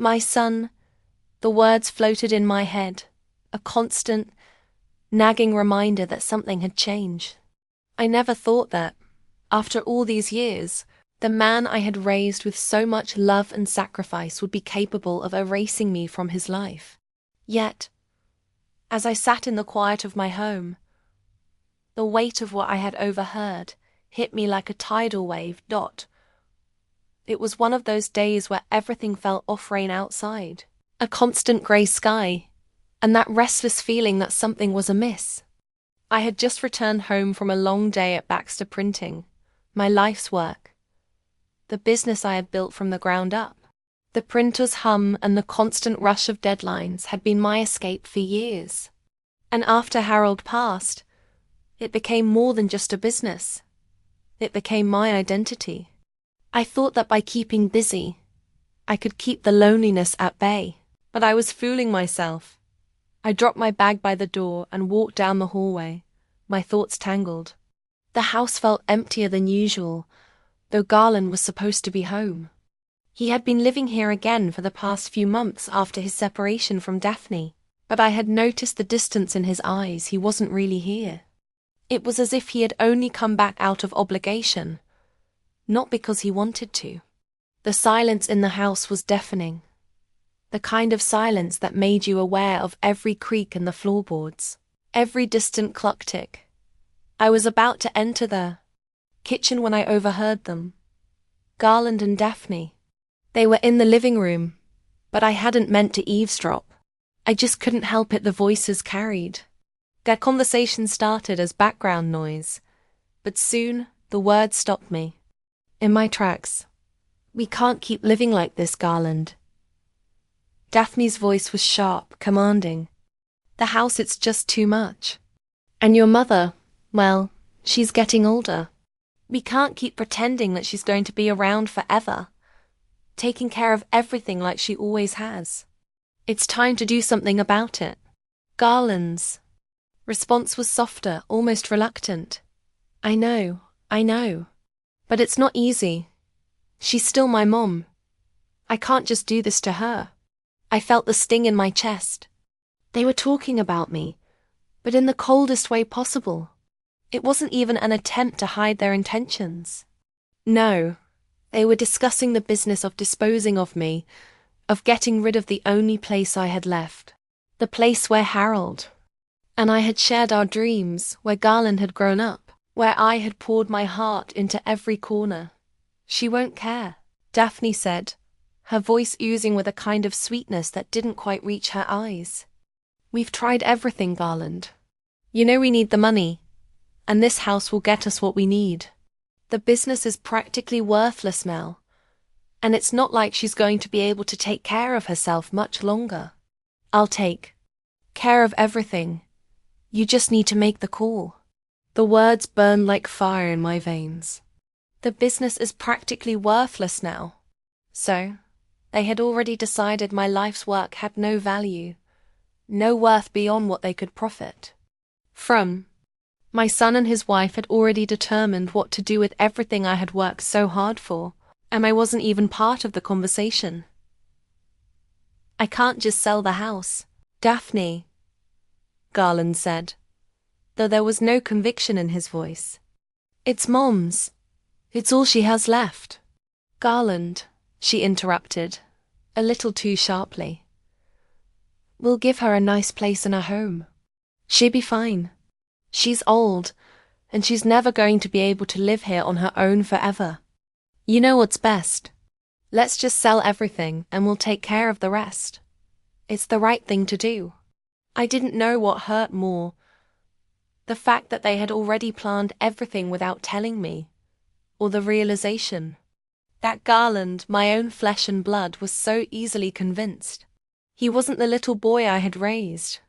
My son, the words floated in my head, a constant, nagging reminder that something had changed. I never thought that, after all these years, the man I had raised with so much love and sacrifice would be capable of erasing me from his life. Yet, as I sat in the quiet of my home, the weight of what I had overheard hit me like a tidal wave. It was one of those days where everything felt off-rain outside, a constant grey sky, and that restless feeling that something was amiss. I had just returned home from a long day at Baxter Printing, my life's work, the business I had built from the ground up. The printer's hum and the constant rush of deadlines had been my escape for years. And after Harold passed, it became more than just a business. It became my identity. I thought that by keeping busy, I could keep the loneliness at bay. But I was fooling myself. I dropped my bag by the door and walked down the hallway, my thoughts tangled. The house felt emptier than usual, though Garland was supposed to be home. He had been living here again for the past few months after his separation from Daphne, but I had noticed the distance in his eyes. He wasn't really here. It was as if he had only come back out of obligation, not because he wanted to. The silence in the house was deafening, the kind of silence that made you aware of every creak in the floorboards, every distant clock tick. I was about to enter the kitchen when I overheard them. Garland and Daphne. They were in the living room, but I hadn't meant to eavesdrop. I just couldn't help it, the voices carried. Their conversation started as background noise, but soon the words stopped me in my tracks. "We can't keep living like this, Garland." Daphne's voice was sharp, commanding. "The house, it's just too much. And your mother, well, she's getting older. We can't keep pretending that she's going to be around forever, taking care of everything like she always has. It's time to do something about it." Garland's response was softer, almost reluctant. I know. But it's not easy. She's still my mom. I can't just do this to her." I felt the sting in my chest. They were talking about me, but in the coldest way possible. It wasn't even an attempt to hide their intentions. No, they were discussing the business of disposing of me, of getting rid of the only place I had left, the place where Harold and I had shared our dreams, where Garland had grown up, where I had poured my heart into every corner. "She won't care," Daphne said, her voice oozing with a kind of sweetness that didn't quite reach her eyes. "We've tried everything, Garland. You know we need the money, and this house will get us what we need. The business is practically worthless now, and it's not like she's going to be able to take care of herself much longer. I'll take care of everything. You just need to make the call." The words burned like fire in my veins. The business is practically worthless now. So, they had already decided my life's work had no value, no worth beyond what they could profit from. My son and his wife had already determined what to do with everything I had worked so hard for, and I wasn't even part of the conversation. "I can't just sell the house, Daphne," Garland said, though there was no conviction in his voice. "It's Mom's. It's all she has left." "Garland," she interrupted, a little too sharply. "We'll give her a nice place and a home. She'll be fine. She's old, and she's never going to be able to live here on her own forever. You know what's best. Let's just sell everything and we'll take care of the rest. It's the right thing to do." I didn't know what hurt more, the fact that they had already planned everything without telling me, or the realization that Garland, my own flesh and blood, was so easily convinced. He wasn't the little boy I had raised,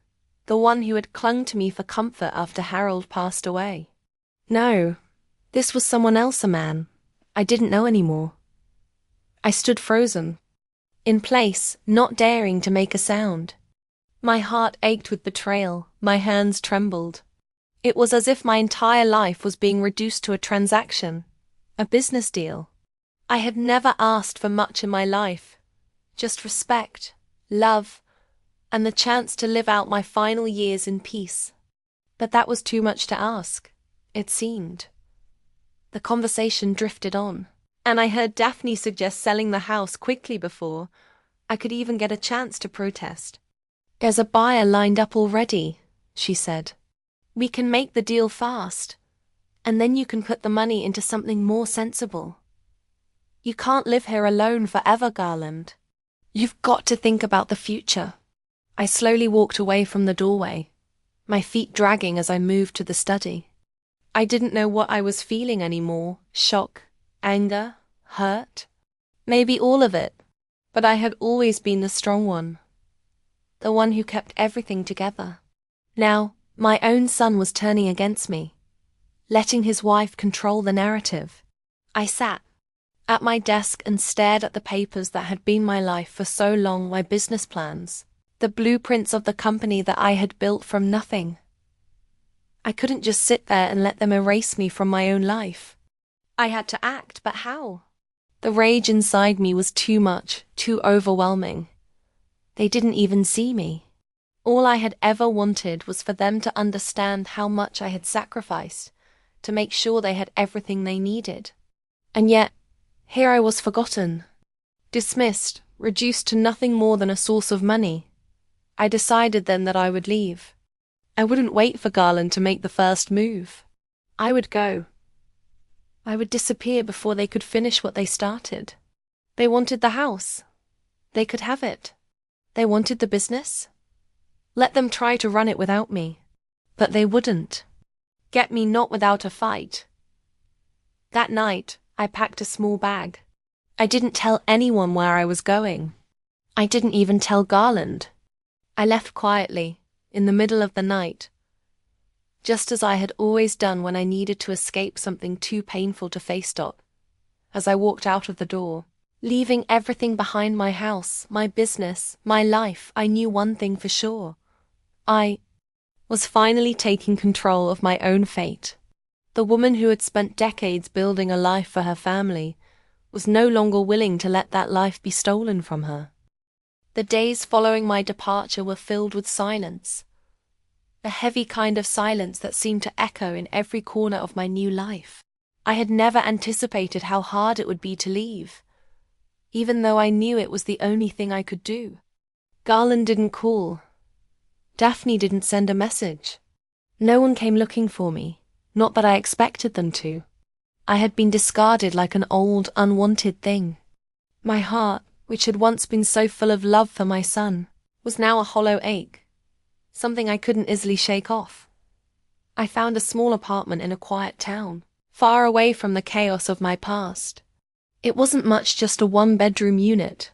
the one who had clung to me for comfort after Harold passed away. No, this was someone else, a man I didn't know anymore. I stood frozen, in place, not daring to make a sound. My heart ached with betrayal, my hands trembled. It was as if my entire life was being reduced to a transaction, a business deal. I had never asked for much in my life, just respect, love, and the chance to live out my final years in peace. But that was too much to ask, it seemed. The conversation drifted on, and I heard Daphne suggest selling the house quickly before I could even get a chance to protest. "There's a buyer lined up already," she said. "We can make the deal fast, and then you can put the money into something more sensible. You can't live here alone forever, Garland. You've got to think about the future." I slowly walked away from the doorway, my feet dragging as I moved to the study. I didn't know what I was feeling anymore: shock, anger, hurt, maybe all of it. But I had always been the strong one, the one who kept everything together. Now, my own son was turning against me, letting his wife control the narrative. I sat at my desk and stared at the papers that had been my life for so long, my business plans, the blueprints of the company that I had built from nothing. I couldn't just sit there and let them erase me from my own life. I had to act, but how? The rage inside me was too much, too overwhelming. They didn't even see me. All I had ever wanted was for them to understand how much I had sacrificed to make sure they had everything they needed. And yet, here I was forgotten, dismissed, reduced to nothing more than a source of money. I decided then that I would leave. I wouldn't wait for Garland to make the first move. I would go. I would disappear before they could finish what they started. They wanted the house. They could have it. They wanted the business. Let them try to run it without me. But they wouldn't. Get me not without a fight. That night, I packed a small bag. I didn't tell anyone where I was going. I didn't even tell Garland. I left quietly, in the middle of the night, just as I had always done when I needed to escape something too painful to face. As I walked out of the door, leaving everything behind, my house, my business, my life, I knew one thing for sure. I was finally taking control of my own fate. The woman who had spent decades building a life for her family was no longer willing to let that life be stolen from her. The days following my departure were filled with silence, a heavy kind of silence that seemed to echo in every corner of my new life. I had never anticipated how hard it would be to leave, even though I knew it was the only thing I could do. Garland didn't call. Daphne didn't send a message. No one came looking for me, not that I expected them to. I had been discarded like an old, unwanted thing. My heart, which had once been so full of love for my son, was now a hollow ache, something I couldn't easily shake off. I found a small apartment in a quiet town, far away from the chaos of my past. It wasn't much, just a one-bedroom unit,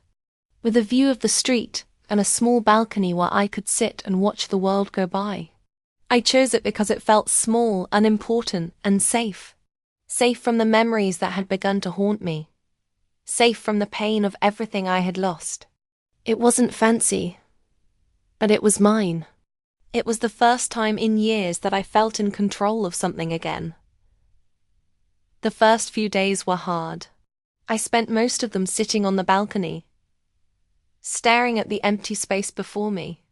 with a view of the street and a small balcony where I could sit and watch the world go by. I chose it because it felt small, unimportant, and safe. Safe from the memories that had begun to haunt me. Safe from the pain of everything I had lost. It wasn't fancy, but it was mine. It was the first time in years that I felt in control of something again. The first few days were hard. I spent most of them sitting on the balcony, staring at the empty space before me,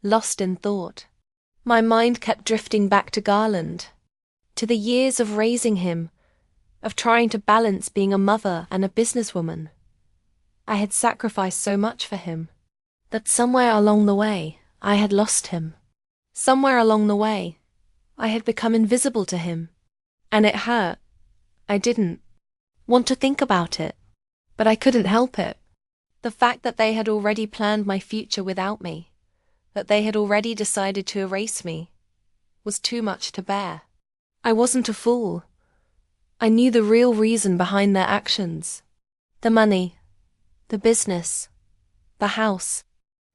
lost in thought. My mind kept drifting back to Garland, to the years of raising him, of trying to balance being a mother and a businesswoman. I had sacrificed so much for him, that somewhere along the way, I had lost him. Somewhere along the way, I had become invisible to him, and it hurt. I didn't want to think about it, but I couldn't help it. The fact that they had already planned my future without me, that they had already decided to erase me, was too much to bear. I wasn't a fool. I knew the real reason behind their actions. The money, the business, the house,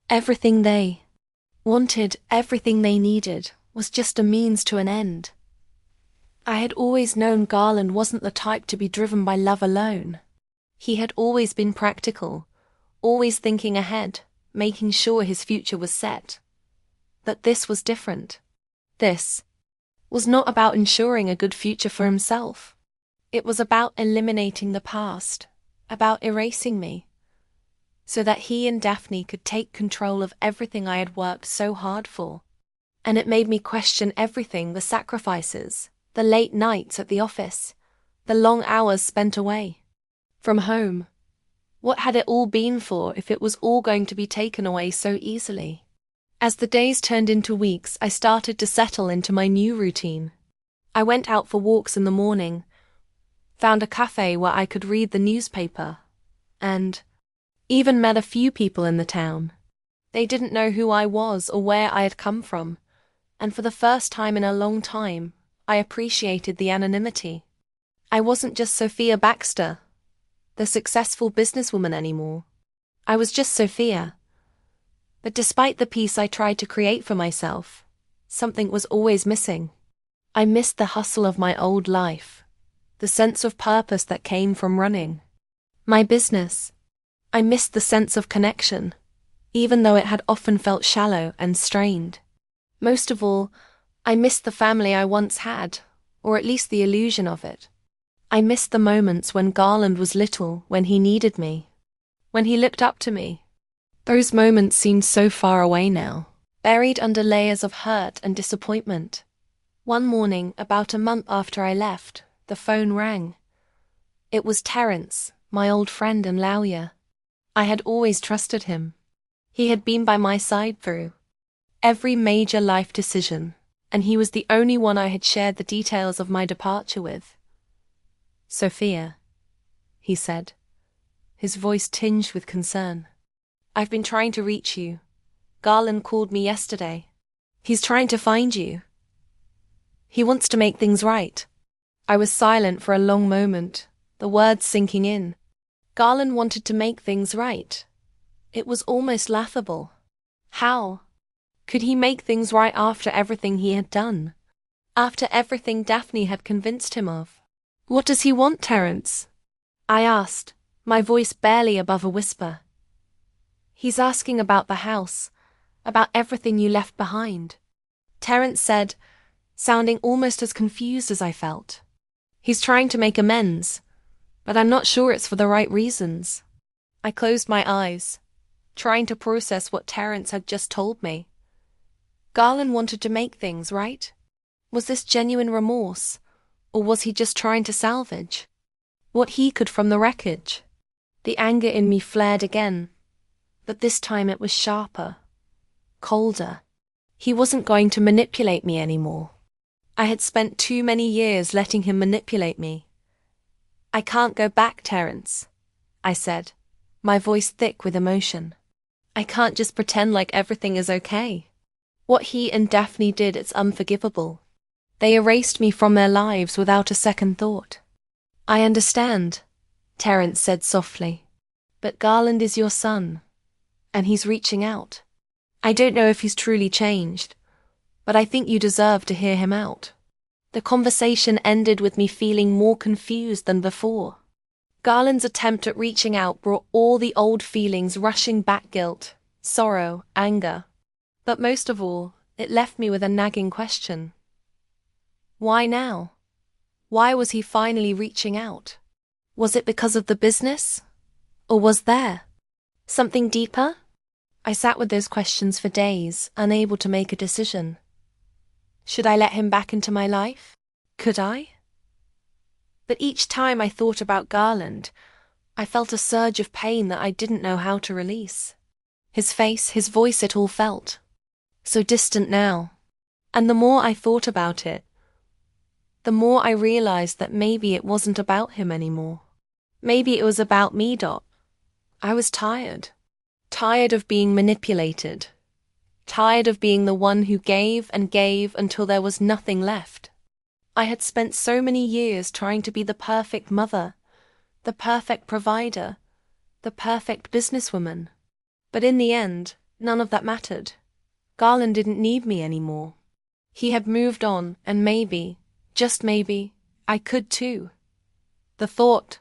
everything they wanted, everything they needed, was just a means to an end. I had always known Garland wasn't the type to be driven by love alone. He had always been practical, always thinking ahead, making sure his future was set. But this was different. This was not about ensuring a good future for himself. It was about eliminating the past, about erasing me. so that he and Daphne could take control of everything I had worked so hard for. And it made me question everything: the sacrifices, the late nights at the office, the long hours spent away from home. What had it all been for if it was all going to be taken away so easily? As the days turned into weeks, I started to settle into my new routine. I went out for walks in the morning, found a cafe where I could read the newspaper, and even met a few people in the town. They didn't know who I was or where I had come from, and for the first time in a long time, I appreciated the anonymity. I wasn't just Sophia Baxter, the successful businesswoman, anymore. I was just Sophia. But despite the peace I tried to create for myself, something was always missing. I missed the hustle of my old life, the sense of purpose that came from running my business. I missed the sense of connection, even though it had often felt shallow and strained. Most of all, I missed the family I once had, or at least the illusion of it. I missed the moments when Garland was little, when he needed me, when he looked up to me. Those moments seemed so far away now, buried under layers of hurt and disappointment. One morning, about a month after I left, the phone rang. It was Terence, my old friend and lawyer. I had always trusted him. He had been by my side through every major life decision, and he was the only one I had shared the details of my departure with. "Sophia," he said, his voice tinged with concern. "I've been trying to reach you. Garland called me yesterday. He's trying to find you. He wants to make things right." I was silent for a long moment, the words sinking in. Garland wanted to make things right. It was almost laughable. How could he make things right after everything he had done? After everything Daphne had convinced him of? "What does he want, Terence?" I asked, my voice barely above a whisper. "He's asking about the house, about everything you left behind," Terence said, sounding almost as confused as I felt. "He's trying to make amends, but I'm not sure it's for the right reasons." I closed my eyes, trying to process what Terence had just told me. Garland wanted to make things right? Was this genuine remorse, or was he just trying to salvage what he could from the wreckage? The anger in me flared again, but this time it was sharper, colder. He wasn't going to manipulate me anymore. I had spent too many years letting him manipulate me. "I can't go back, Terence," I said, my voice thick with emotion. "I can't just pretend like everything is okay. What he and Daphne did, it's unforgivable. They erased me from their lives without a second thought." "I understand," Terence said softly, "but Garland is your son, and he's reaching out. I don't know if he's truly changed, but I think you deserve to hear him out." The conversation ended with me feeling more confused than before. Garland's attempt at reaching out brought all the old feelings rushing back: guilt, sorrow, anger. But most of all, it left me with a nagging question. Why now? Why was he finally reaching out? Was it because of the business? Or was there something deeper? I sat with those questions for days, unable to make a decision. Should I let him back into my life? Could I? But each time I thought about Garland, I felt a surge of pain that I didn't know how to release. His face, his voice, it all felt so distant now. And the more I thought about it, the more I realized that maybe it wasn't about him anymore. Maybe it was about me, Dot. I was tired. Tired of being manipulated. Tired of being the one who gave and gave until there was nothing left. I had spent so many years trying to be the perfect mother, the perfect provider, the perfect businesswoman. But in the end, none of that mattered. Garland didn't need me anymore. He had moved on, and maybe, just maybe, I could too. The thought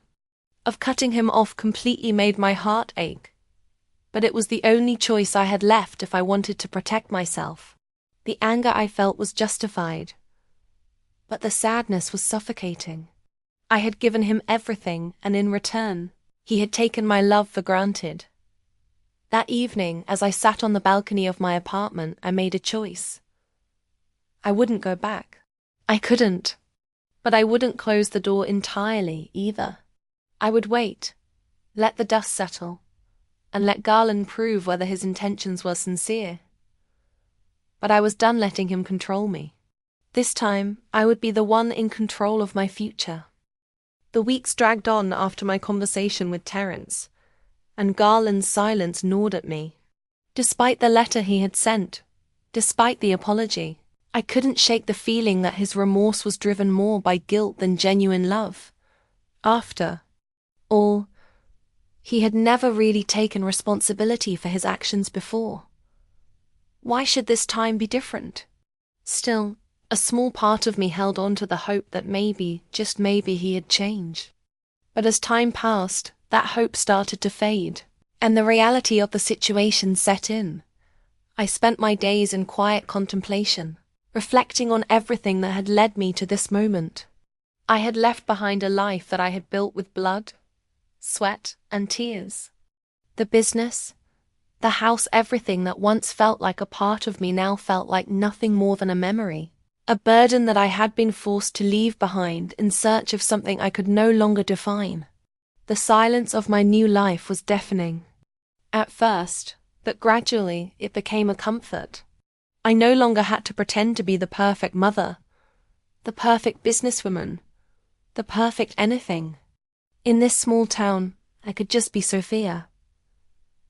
of cutting him off completely made my heart ache. But it was the only choice I had left if I wanted to protect myself. The anger I felt was justified, but the sadness was suffocating. I had given him everything, and in return, he had taken my love for granted. That evening, as I sat on the balcony of my apartment, I made a choice. I wouldn't go back. I couldn't. But I wouldn't close the door entirely either. I would wait, let the dust settle, and let Garland prove whether his intentions were sincere. But I was done letting him control me. This time, I would be the one in control of my future. The weeks dragged on after my conversation with Terence, and Garland's silence gnawed at me. Despite the letter he had sent, despite the apology, I couldn't shake the feeling that his remorse was driven more by guilt than genuine love. After all, he had never really taken responsibility for his actions before. Why should this time be different? Still, a small part of me held on to the hope that maybe, just maybe, he had changed. But as time passed, that hope started to fade, and the reality of the situation set in. I spent my days in quiet contemplation, reflecting on everything that had led me to this moment. I had left behind a life that I had built with blood, sweat, and tears. The business, the house, everything that once felt like a part of me now felt like nothing more than a memory, a burden that I had been forced to leave behind in search of something I could no longer define. The silence of my new life was deafening. At first, but gradually, it became a comfort. I no longer had to pretend to be the perfect mother, the perfect businesswoman, the perfect anything. In this small town, I could just be Sophia.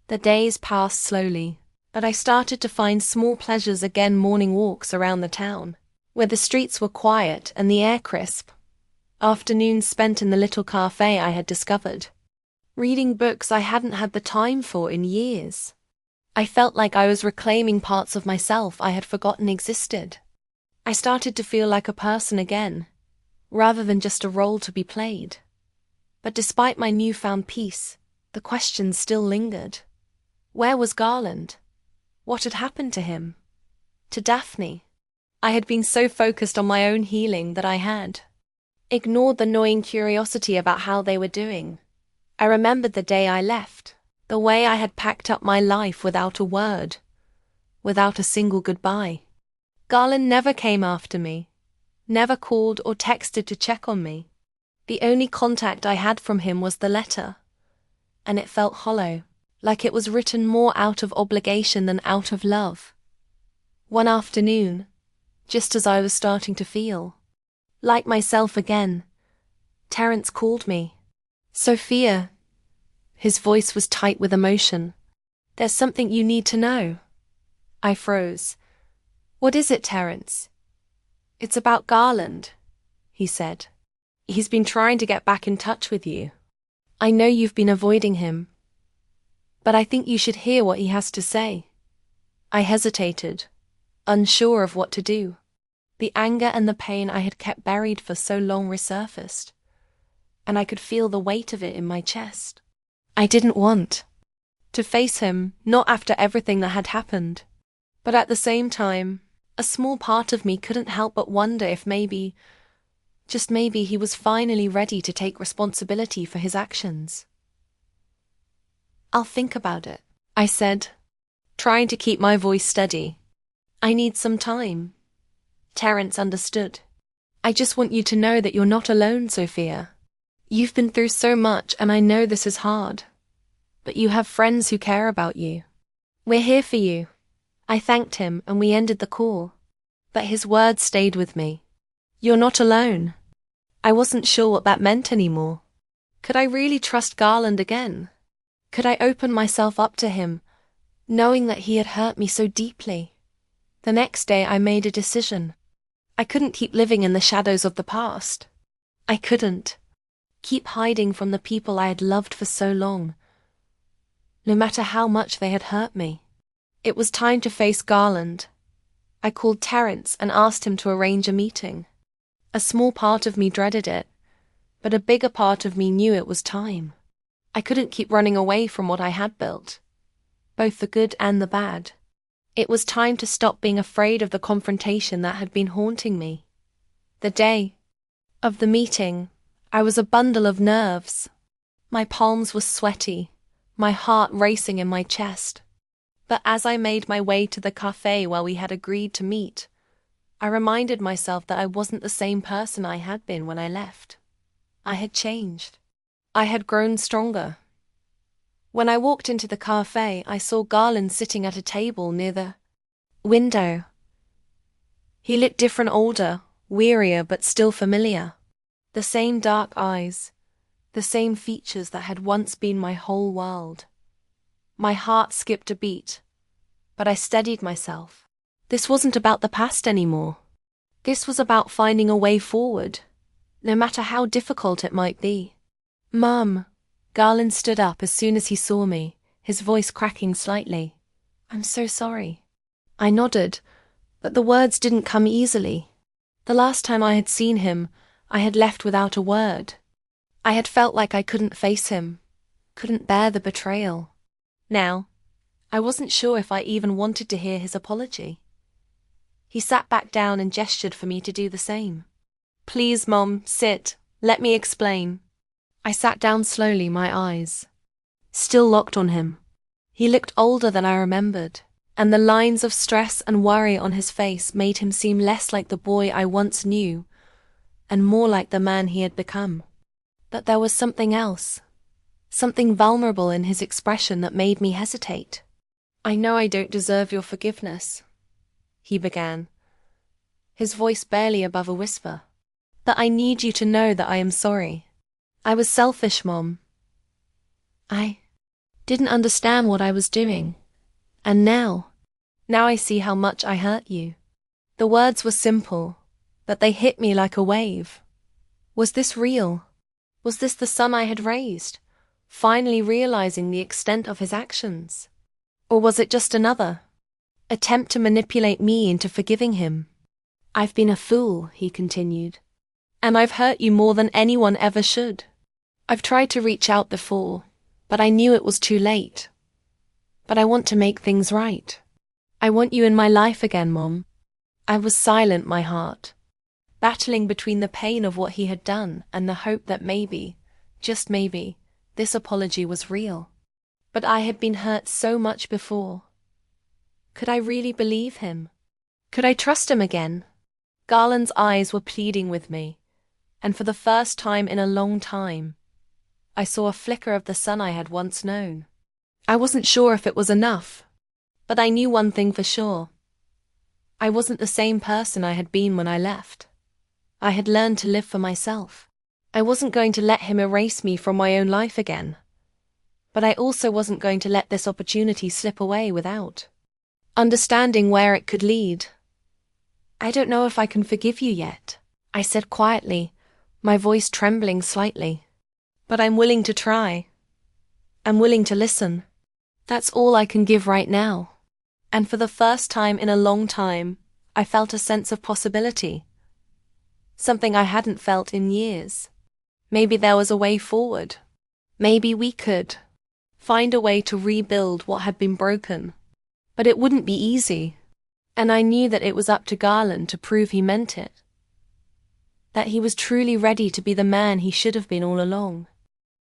The days passed slowly, but I started to find small pleasures again: morning walks around the town, where the streets were quiet and the air crisp. Afternoons spent in the little cafe I had discovered, reading books I hadn't had the time for in years. I felt like I was reclaiming parts of myself I had forgotten existed. I started to feel like a person again, rather than just a role to be played. But despite my newfound peace, the questions still lingered. Where was Garland? What had happened to him? To Daphne? I had been so focused on my own healing that I had ignored the gnawing curiosity about how they were doing. I remembered the day I left, the way I had packed up my life without a word, without a single goodbye. Garland never came after me, never called or texted to check on me. The only contact I had from him was the letter, and it felt hollow, like it was written more out of obligation than out of love. One afternoon, just as I was starting to feel like myself again, Terence called me. "Sophia." His voice was tight with emotion. "There's something you need to know." I froze. "What is it, Terence?" "It's about Garland," he said. "He's been trying to get back in touch with you. I know you've been avoiding him, but I think you should hear what he has to say." I hesitated, unsure of what to do. The anger and the pain I had kept buried for so long resurfaced, and I could feel the weight of it in my chest. I didn't want to face him, not after everything that had happened. But at the same time, a small part of me couldn't help but wonder if maybe, just maybe, he was finally ready to take responsibility for his actions. "I'll think about it," I said, trying to keep my voice steady. "I need some time." Terence understood. "I just want you to know that you're not alone, Sophia. You've been through so much, and I know this is hard. But you have friends who care about you. We're here for you." I thanked him, and we ended the call. But his words stayed with me. "You're not alone." I wasn't sure what that meant anymore. Could I really trust Garland again? Could I open myself up to him, knowing that he had hurt me so deeply? The next day I made a decision. I couldn't keep living in the shadows of the past. I couldn't keep hiding from the people I had loved for so long, no matter how much they had hurt me. It was time to face Garland. I called Terence and asked him to arrange a meeting. A small part of me dreaded it, but a bigger part of me knew it was time. I couldn't keep running away from what I had built, both the good and the bad. It was time to stop being afraid of the confrontation that had been haunting me. The day of the meeting, I was a bundle of nerves. My palms were sweaty, my heart racing in my chest. But as I made my way to the cafe where we had agreed to meet, I reminded myself that I wasn't the same person I had been when I left. I had changed. I had grown stronger. When I walked into the cafe, I saw Garland sitting at a table near the window. He looked different, older, wearier, but still familiar. The same dark eyes, the same features that had once been my whole world. My heart skipped a beat, but I steadied myself. This wasn't about the past anymore. This was about finding a way forward, no matter how difficult it might be. "Mum," Garland stood up as soon as he saw me, his voice cracking slightly. "I'm so sorry." I nodded, but the words didn't come easily. The last time I had seen him, I had left without a word. I had felt like I couldn't face him, couldn't bear the betrayal. Now, I wasn't sure if I even wanted to hear his apology. He sat back down and gestured for me to do the same. "Please, Mom, sit. Let me explain." I sat down slowly, my eyes still locked on him. He looked older than I remembered, and the lines of stress and worry on his face made him seem less like the boy I once knew and more like the man he had become. But there was something else, something vulnerable in his expression that made me hesitate. "I know I don't deserve your forgiveness," he began, his voice barely above a whisper. "But I need you to know that I am sorry. I was selfish, Mom. I didn't understand what I was doing. And now I see how much I hurt you." The words were simple, but they hit me like a wave. Was this real? Was this the son I had raised, finally realizing the extent of his actions? Or was it just another attempt to manipulate me into forgiving him? "I've been a fool," he continued, "and I've hurt you more than anyone ever should. I've tried to reach out before, but I knew it was too late. But I want to make things right. I want you in my life again, Mom." I was silent, my heart battling between the pain of what he had done and the hope that maybe, just maybe, this apology was real. But I had been hurt so much before. Could I really believe him? Could I trust him again? Garland's eyes were pleading with me, and for the first time in a long time, I saw a flicker of the son I had once known. I wasn't sure if it was enough, but I knew one thing for sure. I wasn't the same person I had been when I left. I had learned to live for myself. I wasn't going to let him erase me from my own life again. But I also wasn't going to let this opportunity slip away without understanding where it could lead. "I don't know if I can forgive you yet," I said quietly, my voice trembling slightly. "But I'm willing to try. I'm willing to listen. That's all I can give right now." And for the first time in a long time, I felt a sense of possibility. Something I hadn't felt in years. Maybe there was a way forward. Maybe we could find a way to rebuild what had been broken. But it wouldn't be easy. And I knew that it was up to Garland to prove he meant it. That he was truly ready to be the man he should have been all along.